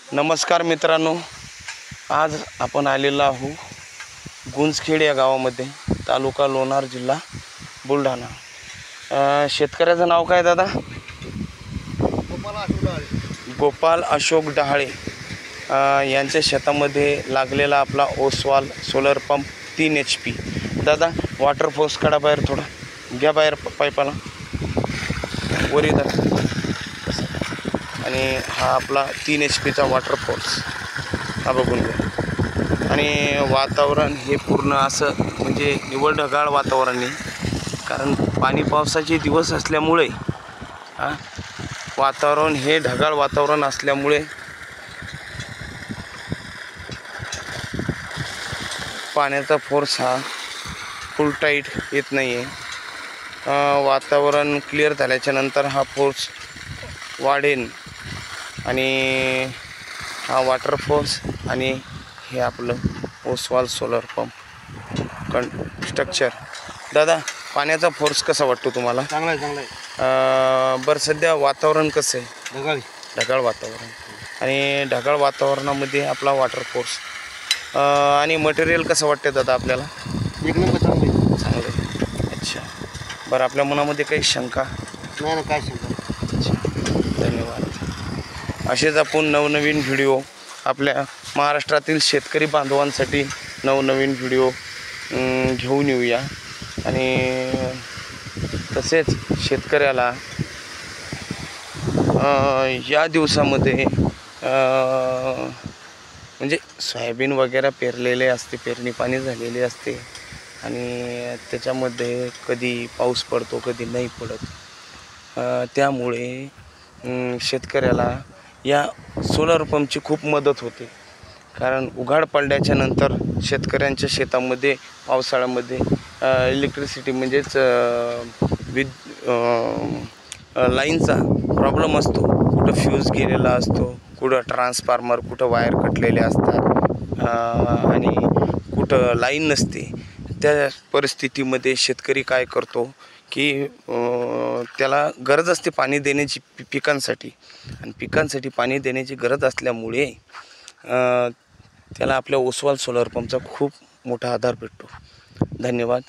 नमस्कार मित्रांनो, आज आपण आलेलो आहोत गुंजखेड या गावामध्ये, तालुका लोणार, जिल्हा बुलढाणा। शेतकऱ्याचं नाव काय दादा? गोपाल अशोक डहाळे। यांच्या शेतामध्ये लागलेला आपला ओसवाल सोलर पंप 3 HP। दादा वॉटर फोर्स काढा बाहेर, थोडा घ्या बाहेर पाईपाला वर इधर। आणि हा आपला 3 HPचा वॉटर फोर्स हा बघून घ्या। आणि वातावरण हे पूर्ण असं म्हणजे निव्वळ ढगाळ वातावरण आहे, कारण पाणी पावसाचे दिवस असल्यामुळे वातावरण हे ढगाळ वातावरण असल्यामुळे पाण्याचा फोर्स हा फुल टाईट येत नाही आहे। वातावरण क्लिअर झाल्याच्या नंतर हा फोर्स वाढेल आणि हा वॉटर फोर्स आणि हे आपलं ओसवाल सोलर पंप स्ट्रक्चर। दादा पाण्याचा फोर्स कसा वाटतो तुम्हाला? चांगला आहे। बरं सध्या वातावरण कसं आहे? ढगाळ वातावरण, आणि ढगाळ वातावरणामध्ये आपला वॉटर फोर्स आणि मटेरियल कसं वाटतं दादा आपल्याला? एक नंबर चांगलं आहे। अच्छा, बरं आपल्या मनामध्ये काही शंका नाही? काय शंका? धन्यवाद। असेच आपण नवनवीन व्हिडिओ आपल्या महाराष्ट्रातील शेतकरी बांधवांसाठी नवनवीन व्हिडिओ घेऊन येऊया। आणि तसेच शेतकऱ्याला या दिवसामध्ये म्हणजे सोयाबीन वगैरे पेरलेले असते, पेरणी पाणी झालेले असते, आणि त्याच्यामध्ये कधी पाऊस पडतो कधी नाही पडत। त्यामुळे शेतकऱ्याला या सोलर पंपची खूप मदत होते, कारण उघाड पडल्याच्या नंतर शेतकऱ्यांच्या शेतामध्ये पावसाळ्यामध्ये इलेक्ट्रिसिटी म्हणजेच लाईनचा प्रॉब्लेम असतो। कुठं फ्यूज गेलेला असतो, कुठं ट्रान्सफॉर्मर, कुठं वायर कटलेले असतात, आणि कुठं लाईन नसते। त्या परिस्थितीमध्ये शेतकरी काय करतो की त्याला गरज असते पाणी देण्याची पिकांसाठी, आणि पिकांसाठी पाणी देण्याची गरज असल्यामुळे त्याला आपल्या ओसवाल सोलर पंपचा खूप मोठा आधार भेटतो। धन्यवाद।